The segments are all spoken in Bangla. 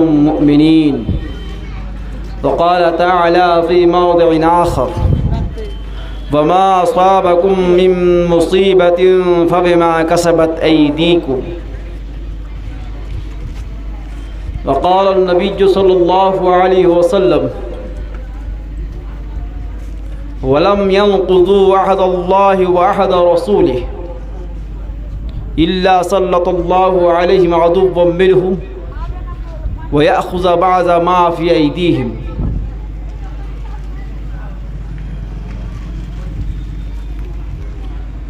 المؤمنين. وقال تعالى في موضع آخر: وما أصابكم من مصيبة فبما كسبت أيديكم. وقال النبي صلى الله عليه وسلم: ولم ينقضوا عهد الله وعهد رسوله إلا سلط الله عليهم عدوا منهم ويأخذ بعض ما في أيديهم.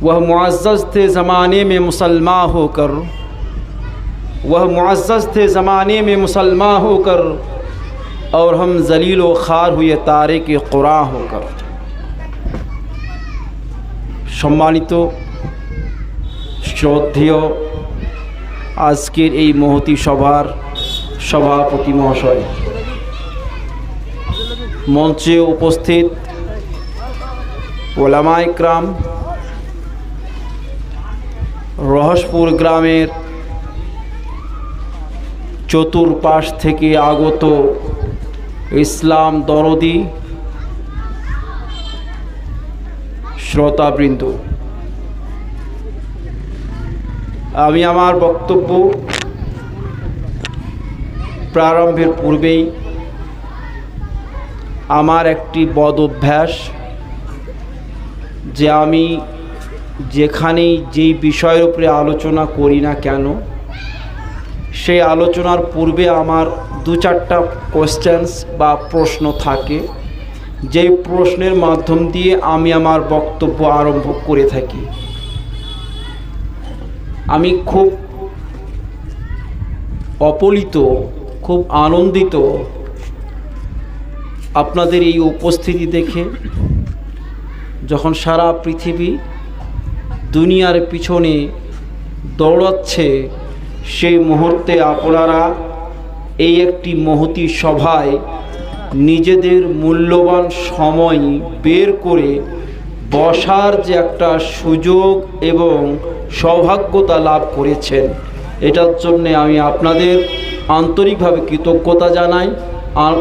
वह मुअज़्ज़ज़ थे ज़माने में मुसलमान होकर, वह मुअज़्ज़ज़ थे ज़माने में मुसलमान होकर, और हम ज़लील व ख़ार हुए तारे के क़ुरान होकर। সম্মানিত শ্রদ্ধেয় আজকের এই মহতী সভার সভাপতি মহাশয়, মঞ্চে উপস্থিত ওলামায়ে ইকরাম, রহসপুর গ্রামের চতুর্পাশ থেকে আগত ইসলাম দরদি শ্রোতাবৃন্দ, আমি আমার বক্তব্য প্রারম্ভের পূর্বেই আমার একটি বদ অভ্যাস যে আমি যেখানেই যেই বিষয়ের উপরে আলোচনা করি না কেন, সেই আলোচনার পূর্বে আমার দু চারটা কোয়েশ্চেন্স বা প্রশ্ন থাকে, যেই প্রশ্নের মাধ্যম দিয়ে আমি আমার বক্তব্য আরম্ভ করে থাকি। আমি খুব অপলিত, খুব আনন্দিত আপনাদের এই উপস্থিতি দেখে। যখন সারা পৃথিবী দুনিয়ার পিছনে দৌড়াচ্ছে, সেই মুহূর্তে আপনারা এই একটি মহতী সভায় নিজেদের মূল্যবান সময় বের করে বসার যে একটা সুযোগ এবং সৌভাগ্যতা লাভ করেছেন, এটার জন্যে আমি আপনাদের আন্তরিকভাবে কৃতজ্ঞতা জানাই আর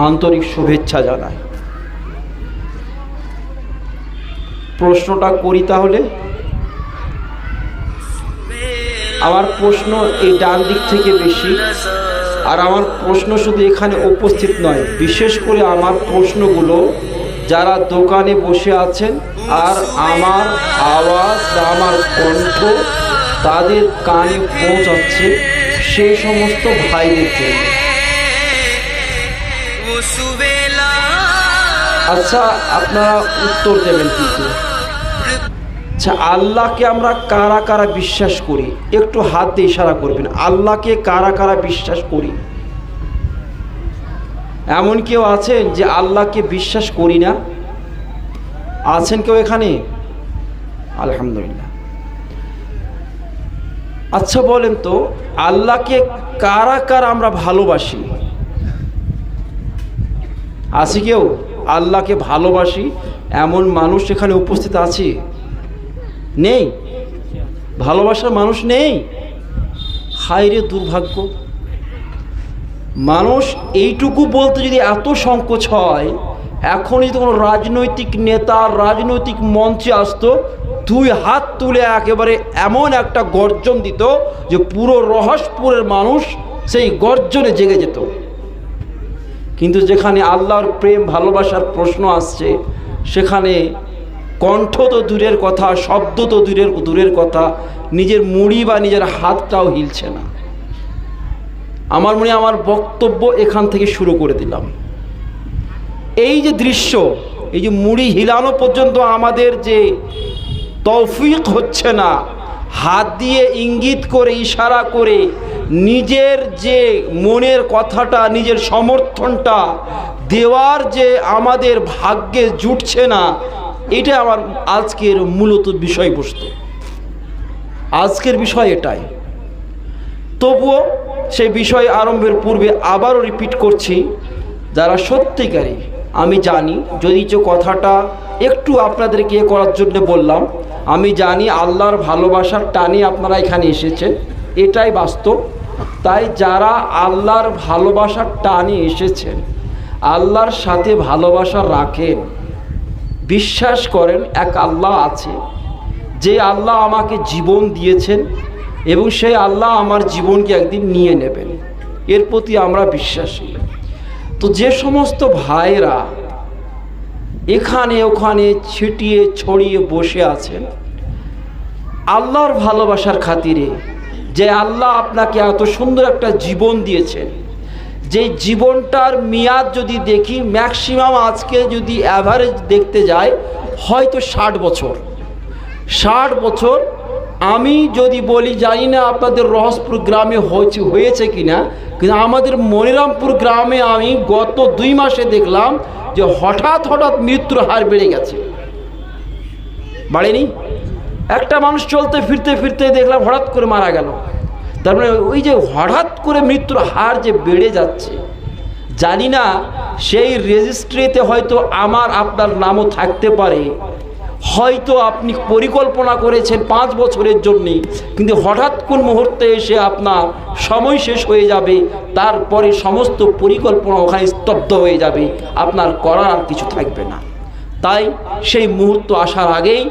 আন্তরিক শুভেচ্ছা জানাই। প্রশ্নটা করি তাহলে। আমার প্রশ্ন এই ডান দিক থেকে বেশি, আর আমার প্রশ্ন শুধু এখানে উপস্থিত নয়, বিশেষ করে আমার প্রশ্নগুলো যারা দোকানে বসে আছেন আর আমার আওয়াজ বা আমার কণ্ঠ তাদের কানে পৌঁছাচ্ছে, সেই সমস্ত ভাইদের জন্য। আচ্ছা, আপনারা উত্তর দেবেন কিন্তু। আচ্ছা, আল্লাহকে আমরা কারা কারা বিশ্বাস করি? একটু হাত দিয়ে ইশারা করবেন। আল্লাহকে কারা কারা বিশ্বাস করি? এমন কেউ আছেন যে আল্লাহকে বিশ্বাস করি না? আছেন কেউ এখানে? আলহামদুলিল্লাহ। আচ্ছা বলেন তো, আল্লাহকে কারা কারা আমরা ভালোবাসি? আছে কেউ? আল্লাহকে ভালোবাসি এমন মানুষ এখানে উপস্থিত আছে? নেই? ভালোবাসার মানুষ নেই? হায় রে দুর্ভাগ্য! মানুষ এইটুকু বলতে যদি এত সংকোচ হয়, এখন যদি কোনো রাজনৈতিক নেতা রাজনৈতিক মঞ্চে আসতো, দুই হাত তুলে একেবারে এমন একটা গর্জন দিত যে পুরো রহসপুরের মানুষ সেই গর্জনে জেগে যেত। কিন্তু যেখানে আল্লাহর প্রেম ভালোবাসার প্রশ্ন আসছে, সেখানে কণ্ঠ তো দূরের কথা, শব্দ তো দূরের কথা, নিজের মুড়ি বা নিজের হাতটাও হিলছে না। আমার মনে আমার বক্তব্য এখান থেকে শুরু করে দিলাম। এই যে দৃশ্য, এই যে মুড়ি হিলানো পর্যন্ত আমাদের যে তৌফিক হচ্ছে না, হাত দিয়ে ইঙ্গিত করে ইশারা করে নিজের যে মনের কথাটা, নিজের সমর্থনটা দেওয়ার যে আমাদের ভাগ্যে জুটছে না, এটা আমার আজকের মূলত বিষয়বস্তু। আজকের বিষয় এটাই। তবুও সেই বিষয় আরম্ভের পূর্বে আবারও রিপিট করছি, যারা সত্যিকারী, আমি জানি যদি যে কথাটা একটু আপনাদেরকে করার জন্য বললাম, আমি জানি আল্লাহর ভালোবাসার টানে আপনারা এখানে এসেছেন, এটাই বাস্তব। তাই যারা আল্লাহর ভালোবাসার টানে এসেছেন, আল্লাহর সাথে ভালোবাসা রাখেন, বিশ্বাস করেন এক আল্লাহ আছে, যে আল্লাহ আমাকে জীবন দিয়েছেন এবং সেই আল্লাহ আমার জীবনকে একদিন নিয়ে নেবেন, এর প্রতি আমরা বিশ্বাসী। তো যে সমস্ত ভাইরা এখানে ওখানে ছিটিয়ে ছড়িয়ে বসে আছেন আল্লাহর ভালোবাসার খাতিরে, যে আল্লাহ আপনাকে এত সুন্দর একটা জীবন দিয়েছেন, যে জীবনটার মেয়াদ যদি দেখি ম্যাক্সিমাম আজকে যদি অ্যাভারেজ দেখতে যাই হয়তো 60 বছর। 60 বছর। আমি যদি বলি, জানি না আপনাদের রহসপুর গ্রামে হয়েছে কিনা, কিন্তু আমাদের মনিরামপুর গ্রামে আমি গত 2 মাসে দেখলাম যে হঠাৎ মৃত্যুর হার বেড়ে গেছে। বাড়েনি? একটা মানুষ চলতে ফিরতে দেখলাম হঠাৎ করে মারা গেল। তার মানে ওই যে হঠাৎ করে মৃত্যুর হার যে বেড়ে যাচ্ছে, জানি না সেই রেজিস্ট্রিতে হয়তো আমার আপনার নামও থাকতে পারে, হয়তো আপনি পরিকল্পনা করেছেন 5 বছরের জন্যে, কিন্তু হঠাৎ কোন মুহূর্তে এসে আপনার সময় শেষ হয়ে যাবে, তারপরে সমস্ত পরিকল্পনা ওখানে স্তব্ধ হয়ে যাবে, আপনার করার আর কিছু থাকবে না। তাই সেই মুহূর্ত আসার আগেই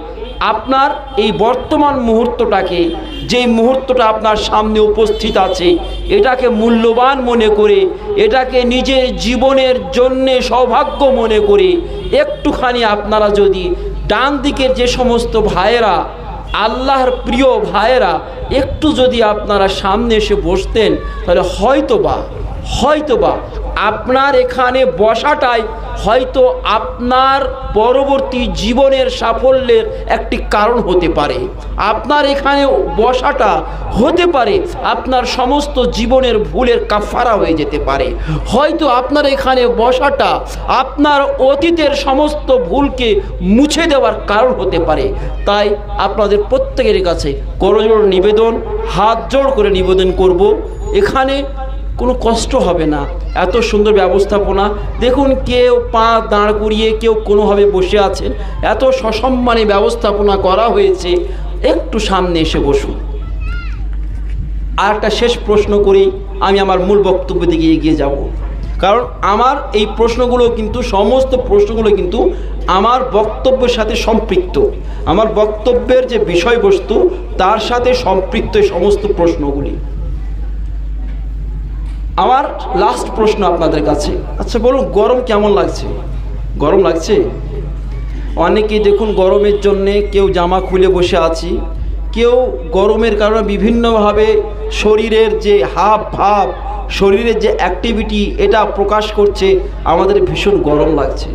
আপনার এই বর্তমান মুহূর্তটাকে, যেই মুহূর্তটা আপনার সামনে উপস্থিত আছে, এটাকে মূল্যবান মনে করে, এটাকে নিজের জীবনের জন্যে সৌভাগ্য মনে করে একটুখানি আপনারা যদি ডান দিকের যে সমস্ত ভাইয়েরা আল্লাহর প্রিয় ভাইয়েরা একটু যদি আপনারা সামনে এসে বসতেন, তাহলে হয়তোবা আপনার এখানে বসাটাই হয়তো আপনার পরবর্তী জীবনের সাফল্যের একটি কারণ হতে পারে। আপনার এখানে বসাটা হতে পারে আপনার সমস্ত জীবনের ভুলের কাফারা হয়ে যেতে পারে। হয়তো আপনার এখানে বসাটা আপনার অতীতের সমস্ত ভুলকে মুছে দেওয়ার কারণ হতে পারে। তাই আপনাদের প্রত্যেকের কাছে করজোড় নিবেদন, হাত জোড় করে নিবেদন করব, এখানে কোনো কষ্ট হবে না, এত সুন্দর ব্যবস্থাপনা দেখুন। কেউ পা দাঁড় করিয়ে, কেউ কোনোভাবে বসে আছেন, এত সসম্মানে ব্যবস্থাপনা করা হয়েছে। একটু সামনে এসে বসুন। আর একটা শেষ প্রশ্ন করেই আমি আমার মূল বক্তব্য দিকে এগিয়ে যাব, কারণ আমার এই প্রশ্নগুলো কিন্তু, সমস্ত প্রশ্নগুলো কিন্তু আমার বক্তব্যের সাথে সম্পৃক্ত। আমার বক্তব্যের যে বিষয়বস্তু তার সাথে সম্পৃক্ত এই সমস্ত প্রশ্নগুলি। আমার লাস্ট প্রশ্ন আপনাদের কাছে, আচ্ছা বলুন, গরম কেমন লাগছে? গরম লাগছে? অনেকেই দেখুন গরমের জন্যে কেউ জামা খুলে বসে আছি, কেউ গরমের কারণে বিভিন্নভাবে শরীরের যে হাব ভাব, শরীরের যে অ্যাক্টিভিটি, এটা প্রকাশ করছে আমাদের ভীষণ গরম লাগছে।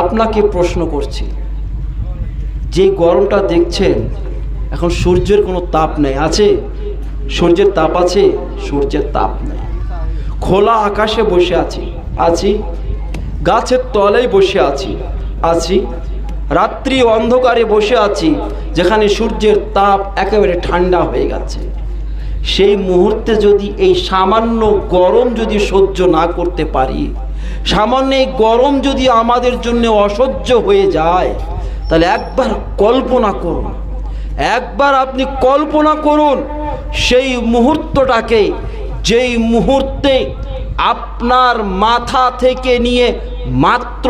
আপনাকে প্রশ্ন করছি, যে গরমটা দেখছেন এখন সূর্যের কোনো তাপ নেই, আছে? সূর্যের তাপ আছে? সূর্যের তাপ নেই। খোলা আকাশে বসে আছি, গাছের তলায় বসে আছি, রাত্রি অন্ধকারে বসে আছি, যেখানে সূর্যের তাপ একেবারে ঠান্ডা হয়ে গেছে। সেই মুহূর্তে যদি এই সামান্য গরম যদি সহ্য না করতে পারি, সামান্য এই গরম যদি আমাদের জন্য অসহ্য হয়ে যায়, তাহলে একবার কল্পনা করুন, একবার আপনি কল্পনা করুন সেই মুহূর্তটাকে, যেই মুহূর্তে আপনার মাথা থেকে নিয়ে মাত্র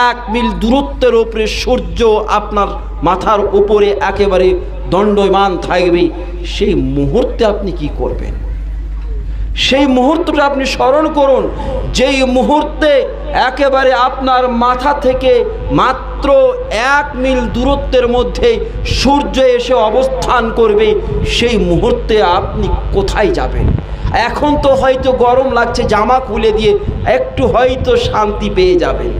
1 মিল দূরত্বের উপরে সূর্য আপনার মাথার উপরে একেবারে দণ্ডায়মান থাকবে। সেই মুহূর্তে আপনি কি করবেন? সেই মুহূর্তটা আপনি স্মরণ করুন, যেই মুহূর্তে একেবারে আপনার মাথা থেকে মাত্র 1 মিল দূরত্বের মধ্যে সূর্য এসে অবস্থান করবে, সেই মুহূর্তে আপনি কোথায় যাবেন? এখন তো হয়তো গরম লাগছে, জামা খুলে দিয়ে একটু হয়তো শান্তি পেয়ে যাবেন।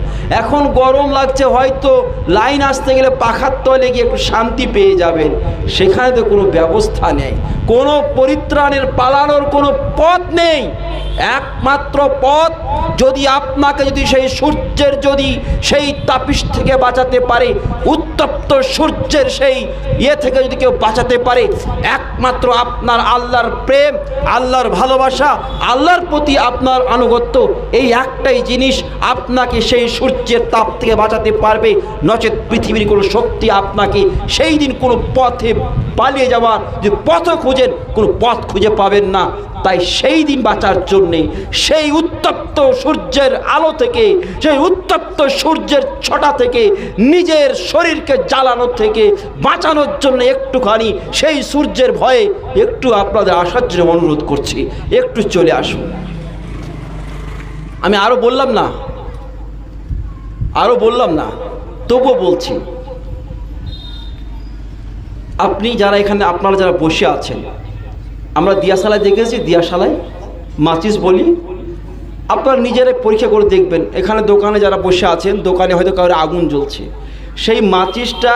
এখন গরম লাগছে, হয়তো লাইন আসতে গেলে পাখার তলে গিয়ে একটু শান্তি পেয়ে যাবেন। সেখানে তো কোনো ব্যবস্থা নেই, কোনো পরিত্রাণের পালানোর কোনো পথ নেই। একমাত্র পথ, যদি আপনাকে যদি সেই সূর্যের যদি সেই তাপিশ থেকে বাঁচাতে পারে, উত্তপ্ত সূর্যের সেই থেকে যদি কেউ বাঁচাতে পারে, একমাত্র আপনার আল্লাহর প্রেম, আল্লাহর ভালোবাসা, আল্লাহর প্রতি আপনার আনুগত্য, এই একটাই জিনিস আপনাকে সেই সূর্যের তাপ থেকে বাঁচাতে পারবে। নচেত পৃথিবীর কোনো শক্তি আপনাকে সেই দিন কোনো পথে পালিয়ে যাওয়ার যে পথ খুঁজেন, কোনো পথ খুঁজে পাবেন না। তাই সেই দিন বাঁচার জন্যে সেই উত্তপ্ত সূর্যের আলো থেকে, সেই উত্তপ্ত সূর্যের ছটা থেকে, নিজের শরীরকে জ্বালানোর থেকে বাঁচানোর জন্য একটুখানি সেই সূর্যের ভয়ে একটু আপনাদের আসার জন্য অনুরোধ করছি, একটু চলে আসুন। আমি আরও বললাম না, তবুও বলছি, আপনি যারা এখানে, আপনারা যারা বসে আছেন, আমরা দিয়াশালায় দেখেছি, দিয়াশালায় মাচিস বলি, আপনারা নিজেরাই পরীক্ষা করে দেখবেন। এখানে দোকানে যারা বসে আছেন, দোকানে হয়তো কারো আগুন জ্বলছে, সেই মাচিসটা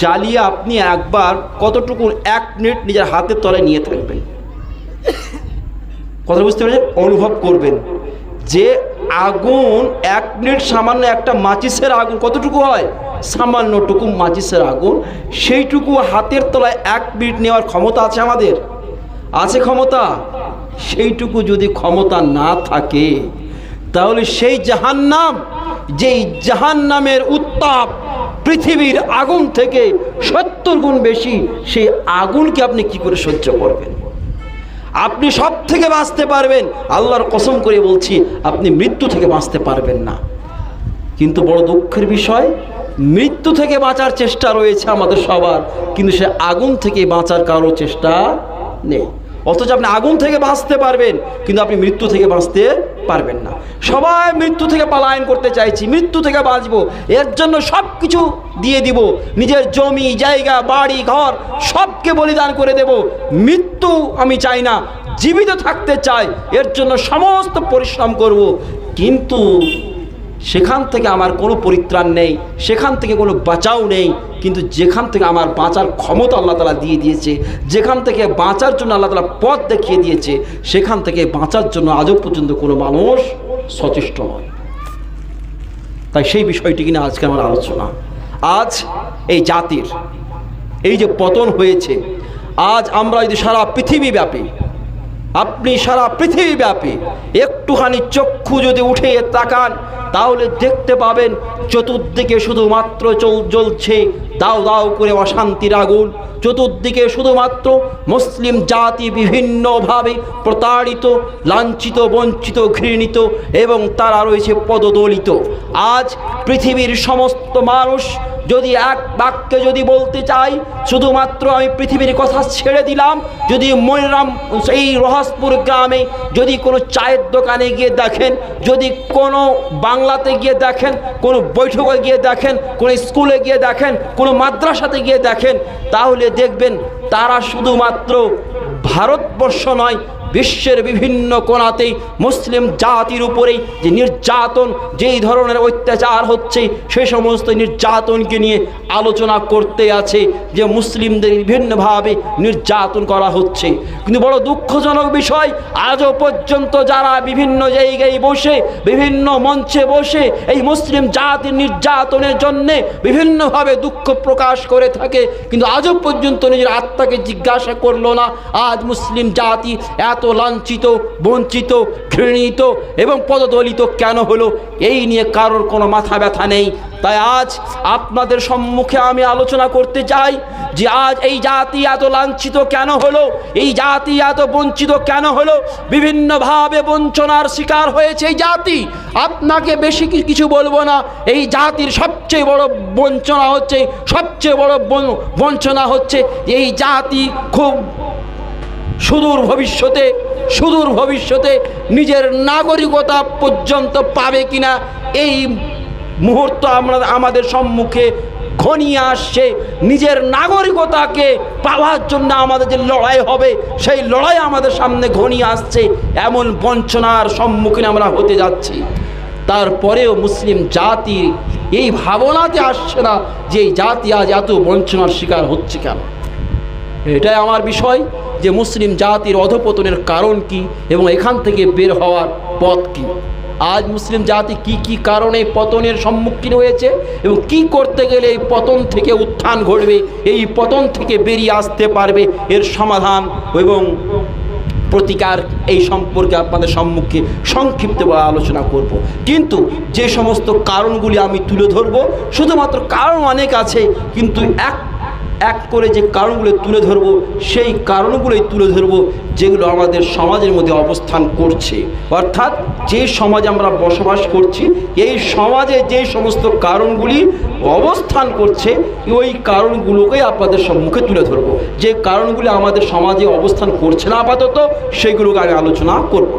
জ্বালিয়ে আপনি একবার কতটুকু 1 মিনিট নিজের হাতের তলায় নিয়ে থাকবেন, কথা বুঝতে পারছেন? অনুভব করবেন যে আগুন 1 মিনিট, সামান্য একটা মাচিসের আগুন কতটুকু হয়, সামান্যটুকু মাচিসের আগুন, সেইটুকু হাতের তলায় 1 মিনিট নেওয়ার ক্ষমতা আছে আমাদের? আছে ক্ষমতা? সেইটুকু যদি ক্ষমতা না থাকে, তাহলে সেই জাহান্নাম, যেই জাহান্নামের উত্তাপ পৃথিবীর আগুন থেকে 70 গুণ বেশি, সেই আগুনকে আপনি কি করে সহ্য করবেন? আপনি সব থেকে বাঁচতে পারবেন, আল্লাহর কসম করে বলছি, আপনি মৃত্যু থেকে বাঁচতে পারবেন না। কিন্তু বড় দুঃখের বিষয়, মৃত্যু থেকে বাঁচার চেষ্টা রয়েছে আমাদের সবার, কিন্তু সে আগুন থেকে বাঁচার কারো চেষ্টা নেই। অথচ আপনি আগুন থেকে বাঁচতে পারবেন, কিন্তু আপনি মৃত্যু থেকে বাঁচতে পারবেন না। সবাই মৃত্যু থেকে পলায়ন করতে চাইছি, মৃত্যু থেকে বাঁচবো, এর জন্য সব কিছু দিয়ে দিব, নিজের জমি জায়গা বাড়ি ঘর সবকে বলিদান করে দেব। মৃত্যু আমি চাই না, জীবিত থাকতে চাই, এর জন্য সমস্ত পরিশ্রম করব। কিন্তু সেখান থেকে আমার কোনো পরিত্রাণ নেই, সেখান থেকে কোনো বাঁচাও নেই। কিন্তু যেখান থেকে আমার বাঁচার ক্ষমতা আল্লাহ তাআলা দিয়ে দিয়েছে, যেখান থেকে বাঁচার জন্য আল্লাহ তাআলা পথ দেখিয়ে দিয়েছে, সেখান থেকে বাঁচার জন্য আজও পর্যন্ত কোনো মানুষ সচেষ্ট নয়। তাই সেই বিষয়টি কিনা আজকে আমার আলোচনা। আজ এই জাতির এই যে পতন হয়েছে, আজ আমরা যদি সারা পৃথিবীব্যাপী, আপনি সারা পৃথিবীব্যাপী একটুখানি চক্ষু যদি উঠে তাকান, তাহলে দেখতে পাবেন চতুর্দিকে শুধুমাত্র জ্বলছে দাও দাও করে অশান্তির আগুন। চতুর্দিকে শুধুমাত্র মুসলিম জাতি বিভিন্নভাবে প্রতারিত, লাঞ্ছিত, বঞ্চিত, ঘৃণিত এবং তারা রয়েছে পদদলিত। আজ পৃথিবীর সমস্ত মানুষ যদি এক বাক্যে যদি বলতে চাই, শুধুমাত্র আমি পৃথিবীর কথা ছেড়ে দিলাম, যদি মনিরাম এই রহাসপুর গ্রামে যদি কোনো চায়ের দোকানে গিয়ে দেখেন, যদি কোনো বাংলাতে গিয়ে দেখেন, কোনো বৈঠকে গিয়ে দেখেন, কোনো স্কুলে গিয়ে দেখেন, কোনো মাদ্রাসাতে গিয়ে দেখেন, তাহলে দেখবেন তারা শুধুমাত্র ভারতবর্ষ নয়, বিশ্বের বিভিন্ন কোণাতেই মুসলিম জাতির উপরেই যে নির্যাতন, যেই ধরনের অত্যাচার হচ্ছে, সেই সমস্ত নির্যাতনকে নিয়ে আলোচনা করতে আছে, যে মুসলিমদের বিভিন্নভাবে নির্যাতন করা হচ্ছে। কিন্তু বড় দুঃখজনক বিষয়, আজও পর্যন্ত যারা বিভিন্ন জায়গায় বসে, বিভিন্ন মঞ্চে বসে এই মুসলিম জাতির নির্যাতনের জন্যে বিভিন্নভাবে দুঃখ প্রকাশ করে থাকে, কিন্তু আজও পর্যন্ত নিজের আত্মাকে জিজ্ঞাসা করলো না, আজ মুসলিম জাতি এত লাঞ্ছিত, বঞ্চিত, ঘৃণিত এবং পদদলিত কেন হলো? এই নিয়ে কারোর কোনো মাথা ব্যথা নেই। তাই আজ আপনাদের সম্মুখে আমি আলোচনা করতে চাই যে আজ এই জাতি এত লাঞ্ছিত কেন হলো, এই জাতি এত বঞ্চিত কেন হলো, বিভিন্নভাবে বঞ্চনার শিকার হয়েছে এই জাতি। আপনাকে বেশি কিছু বলবো না, এই জাতির সবচেয়ে বড় বঞ্চনা হচ্ছে, সবচেয়ে বড় বঞ্চনা হচ্ছে এই জাতি খুব সুদূর ভবিষ্যতে নিজের নাগরিকতা পর্যন্ত পাবে কিনা এই মুহূর্ত আমাদের সম্মুখে ঘনিয়ে আসছে। নিজের নাগরিকতাকে পাওয়ার জন্য আমাদের যে লড়াই হবে, সেই লড়াই আমাদের সামনে ঘনিয়ে আসছে। এমন বঞ্চনার সম্মুখীন আমরা হতে যাচ্ছি। তারপরেও মুসলিম জাতি এই ভাবনাতে আসছে না যে এই জাতি আজ এত বঞ্চনার শিকার হচ্ছে কেন। এটাই আমার বিষয়, যে মুসলিম জাতির অধপতনের কারণ কি এবং এখান থেকে বের হওয়ার পথ কি। আজ মুসলিম জাতি কি কি কারণে পতনের সম্মুখীন হয়েছে এবং কি করতে গেলে এই পতন থেকে উত্থান ঘটবে, এই পতন থেকে বেরিয়ে আসতে পারবে, এর সমাধান এবং প্রতিকার এই সম্পর্কে আপনাদের সম্মুখে সংক্ষিপ্তভাবে আলোচনা করব। কিন্তু যে সমস্ত কারণগুলি আমি তুলে ধরব, শুধুমাত্র কারণ অনেক আছে, কিন্তু এক করে যে কারণগুলো তুলে ধরব সেই কারণগুলোই তুলে ধরব যেগুলো আমাদের সমাজের মধ্যে অবস্থান করছে। অর্থাৎ যে সমাজে আমরা বসবাস করছি, এই সমাজে যে সমস্ত কারণগুলি অবস্থান করছে ওই কারণগুলোকেই আপনাদের সম্মুখে তুলে ধরব। যে কারণগুলি আমাদের সমাজে অবস্থান করছে না আপাতত, সেগুলোকে আমি আলোচনা করব।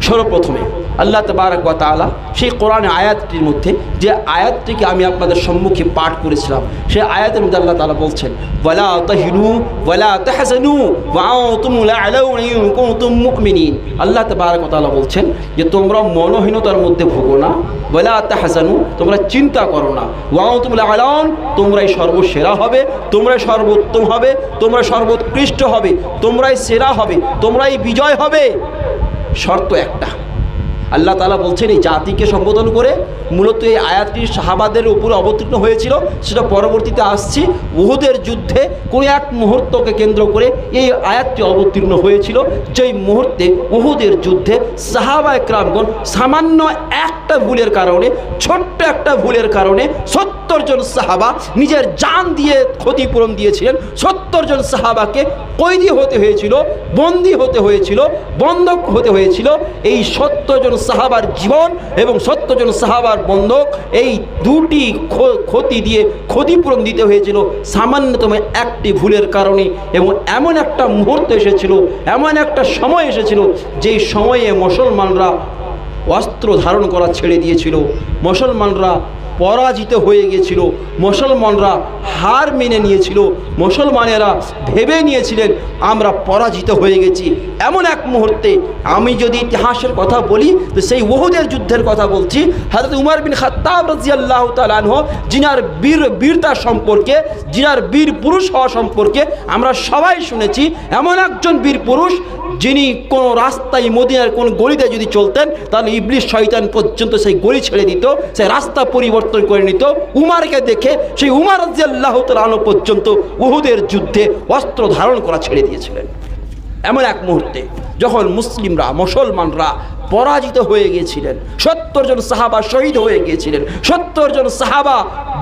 সর্বপ্রথমে আল্লাহ তাবারক ওয়া তাআলা সেই কোরআন আয়াতটির মধ্যে যে আয়াতটিকে আমি আপনাদের সম্মুখে পাঠ করেছিলাম, সেই আয়াতের মধ্যে আল্লাহ তাআলা বলছেন, ওয়ালা তাহিনু ওয়ালা তাহজানু ওয়া আনতুমুল আ'লাউনা ইন কুনতুম মুমিনিন। আল্লাহ তাবারক ওয়া তাআলা বলছেন যে তোমরা মনোহীনতার মধ্যে ভোগো না, ওয়ালা তাহজানু তোমরা চিন্তা করো না, ওয়া আনতুমুল আ'লাউন তোমরাই সর্বসেরা হবে, তোমরাই সর্বোত্তম হবে, তোমরা সর্বোৎকৃষ্ট হবে, তোমরাই সেরা হবে, তোমরাই বিজয় হবে। শর্ত একটা, আল্লাহ তাআলা বলছেন এই জাতিকে সম্বোধন করে। মূলত এই আয়াতটি সাহাবাদের উপরে অবতীর্ণ হয়েছিল, সেটা পরবর্তীতে আসছি। উহুদের যুদ্ধে কোনো এক মুহূর্তকে কেন্দ্র করে এই আয়াতটি অবতীর্ণ হয়েছিল, যেই মুহূর্তে উহুদের যুদ্ধে সাহাবা একরামগণ সামান্য একটা ভুলের কারণে, ছোট্ট একটা ভুলের কারণে 70 জন সাহাবা নিজের জান দিয়ে ক্ষতিপূরণ দিয়েছিলেন। 70 জন সাহাবাকে কয়েদি হতে হয়েছিল, বন্দী হতে হয়েছিল, বন্ধক হতে হয়েছিল। এই 70 জন সাহাবার জীবন এবং 70 জন সাহাবার বন্ধক, এই দুটি ক্ষতি দিয়ে ক্ষতিপূরণ দিতে হয়েছিল সামান্যতম একটি ভুলের কারণে। এবং এমন একটা মুহূর্ত এসেছিল, এমন একটা সময় এসেছিল, যেই সময়ে মুসলমানরা অস্ত্র ধারণ করা ছেড়ে দিয়েছিল, মুসলমানরা পরাজিত হয়ে গেছিল, মুসলমানরা হার মেনে নিয়েছিল, মুসলমানেরা ভেবে নিয়েছিলেন আমরা পরাজিত হয়ে গেছি। এমন এক মুহূর্তে আমি যদি ইতিহাসের কথা বলি তো সেই উহুদের যুদ্ধের কথা বলছি। হযরত উমর বিন খাত্তাব রাদিয়াল্লাহু তাআলা আনহু, যিনার বীরতা সম্পর্কে, যিনার বীর পুরুষ হওয়া সম্পর্কে আমরা সবাই শুনেছি। এমন একজন বীর পুরুষ যিনি কোনো রাস্তায়, মদিনার কোন গলিতে যদি চলতেন তাহলে ইবলিস শয়তান পর্যন্ত সেই গলি ছেড়ে দিত, সেই রাস্তা পরিবর্তন করে নিত। উমারকে দেখে সেই উমর রাদিয়াল্লাহু তাআলা আনহু পর্যন্ত উহুদের যুদ্ধে অস্ত্র ধারণ করা ছেড়ে দিয়েছিলেন। এমন এক মুহূর্তে যখন মুসলমানরা পরাজিত হয়ে গিয়েছিলেন, 70 জন সাহাবা শহীদ হয়ে গিয়েছিলেন, 70 জন সাহাবা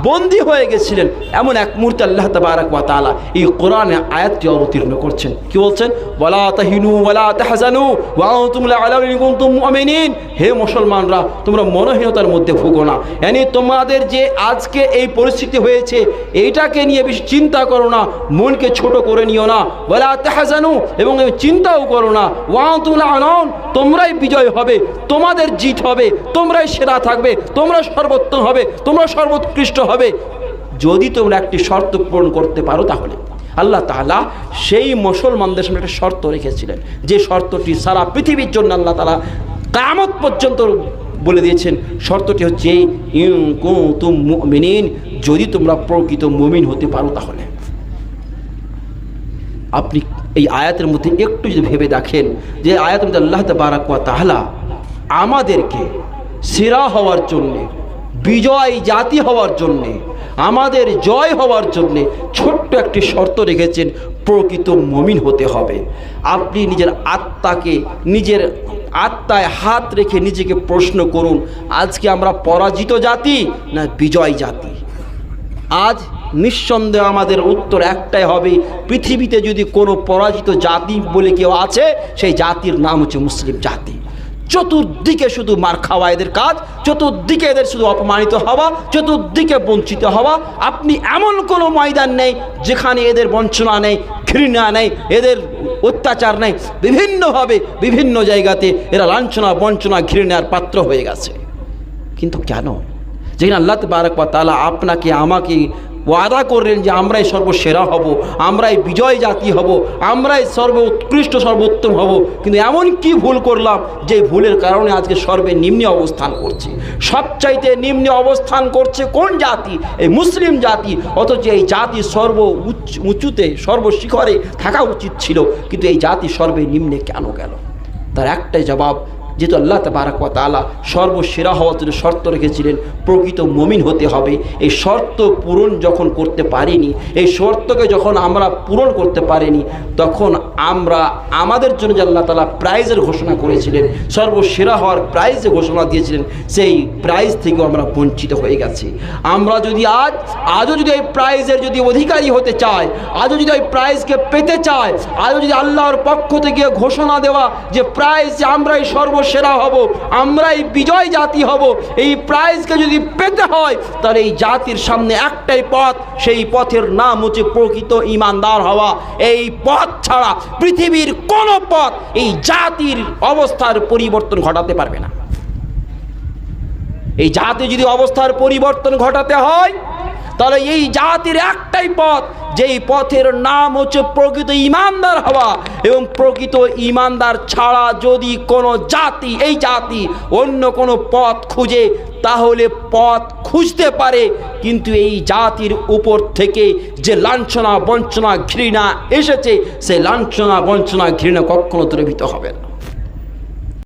বন্দী হয়ে গেছিলেন, এমন এক মুহূর্তে আল্লাহ তাবারক ওয়া তাআলা এই কোরআনে আয়াতটি অবতীর্ণ করছেন। কি বলছেন? ওয়ালা তাহিনু ওয়ালা তাহজানু ওয়া আনতুমুল আ'লাউনা ইন কুনতুম মুমিনিন। হে মুসলমানরা, তোমরা মনোহীনতার মধ্যে ভোগো না। মানে তোমাদের যে আজকে এই পরিস্থিতি হয়েছে, এইটাকে নিয়ে বেশি চিন্তা করো না, মনকে ছোট করে নিও না। ওয়ালা তাহজানু, এবং চিন্তাও করো না। ওয়া আনতুমুল আ'লাউন, তোমরাই বিজয় হবে, তোমাদের জিত হবে, তোমরাই সেরা থাকবে, তোমরা সর্বোত্তম হবে, তোমরা সর্বোৎকৃষ্ট হবে, যদি তোমরা একটি শর্ত পূরণ করতে পারো। তাহলে আল্লাহ তাআলা সেই মুসলমানদের সামনে একটা শর্ত রেখেছিলেন, যে শর্তটি সারা পৃথিবীর জন্য আল্লাহ তাআলা কিয়ামত পর্যন্ত বলে দিয়েছেন। শর্তটি হচ্ছে ইন কুনতুম মুমিনিন, যদি তোমরা প্রকৃত মুমিন হতে পারো। তাহলে আপনি এই আয়াতের মধ্যে একটু যদি ভেবে দেখেন, যে আয়াতের মধ্যে আল্লাহ তাবারক ওয়া তাআলা আমাদেরকে সেরা হওয়ার জন্যে, বিজয় জাতি হওয়ার জন্যে, আমাদের জয় হওয়ার জন্যে ছোট্ট একটি শর্ত রেখেছেন, প্রকৃত মুমিন হতে হবে। আপনি নিজের আত্মাকে, নিজের আত্মায় হাত রেখে নিজেকে প্রশ্ন করুন, আজকে আমরা পরাজিত জাতি না বিজয় জাতি? আজ নিঃসন্দেহ আমাদের উত্তর একটাই হবে, পৃথিবীতে যদি কোনো পরাজিত জাতি বলে কেউ আছে, সেই জাতির নাম হচ্ছে মুসলিম জাতি। চতুর্দিকে শুধু মার খাওয়া এদের কাজ, চতুর্দিকে এদের শুধু অপমানিত হওয়া, চতুর্দিকে বঞ্চিত হওয়া। আপনি এমন কোনো ময়দান নেই যেখানে এদের বঞ্চনা নেই, ঘৃণা নেই, এদের অত্যাচার নেই। বিভিন্নভাবে বিভিন্ন জায়গাতে এরা লাঞ্ছনা, বঞ্চনা, ঘৃণার পাত্র হয়ে গেছে। কিন্তু কেন? যেখানে আল্লাহ তাবারক ওয়া তাআলা আপনাকে আমাকে ওয়াদা করলেন যে আমরাই সর্বসেরা হব, আমরাই বিজয় জাতি হব, আমরাই সর্বোৎকৃষ্ট সর্বোত্তম হব। কিন্তু এমন কি ভুল করলাম যে ভুলের কারণে আজকে সর্বনিম্নে অবস্থান করছি। সবচাইতে নিম্নে অবস্থান করছে কোন জাতি? এই মুসলিম জাতি। অথচ এই জাতি উঁচুতে সর্বশিখরে থাকা উচিত ছিল, কিন্তু এই জাতি সর্বনিম্নে কেন গেল? তার একটাই জবাব, যেহেতু আল্লাহ তাবারক ওয়া তাআলা সর্বসেরা হওয়ার জন্য শর্ত রেখেছিলেন, প্রকৃত মুমিন হতে হবে। এই শর্ত পূরণ যখন করতে পারিনি, এই শর্তকে যখন আমরা পূরণ করতে পারিনি, তখন আমরা আমাদের জন্য যে আল্লাহ তাআলা প্রাইজের ঘোষণা করেছিলেন, সর্বসেরা হওয়ার প্রাইজ যে ঘোষণা দিয়েছিলেন, সেই প্রাইজ থেকেও আমরা বঞ্চিত হয়ে গেছি। আমরা যদি আজও যদি এই প্রাইজের যদি অধিকারী হতে চাই, আজও যদি এই প্রাইজকে পেতে চাই, আজও যদি আল্লাহর পক্ষ থেকে ঘোষণা দেওয়া যে প্রাইজ যে আমরাই সর্বসেরা হব, আমরাই বিজয় জাতি হব, এই প্রাইজকে যদি পেতে হয়, তাহলে এই জাতির সামনে একটাই পথ, সেই পথের নাম হচ্ছে প্রকৃত ঈমানদার হওয়া। এই পথ ছাড়া পৃথিবীর কোনো পথ এই জাতির অবস্থার পরিবর্তন ঘটাতে পারবে না। এই জাতি যদি অবস্থার পরিবর্তন ঘটাতে হয়, তাহলে এই জাতির একটাই পথ, যেই পথের নাম হচ্ছে প্রকৃত ঈমানদার হওয়া। এবং প্রকৃত ঈমানদার ছাড়া যদি কোনো জাতি, এই জাতি অন্য কোনো পথ খুঁজে, তাহলে পথ খুঁজতে পারে, কিন্তু এই জাতির উপর থেকে যে লাঞ্ছনা বঞ্চনা ঘৃণা এসেছে, সেই লাঞ্ছনা বঞ্চনা ঘৃণা কখনো দ্রবীত হবে না।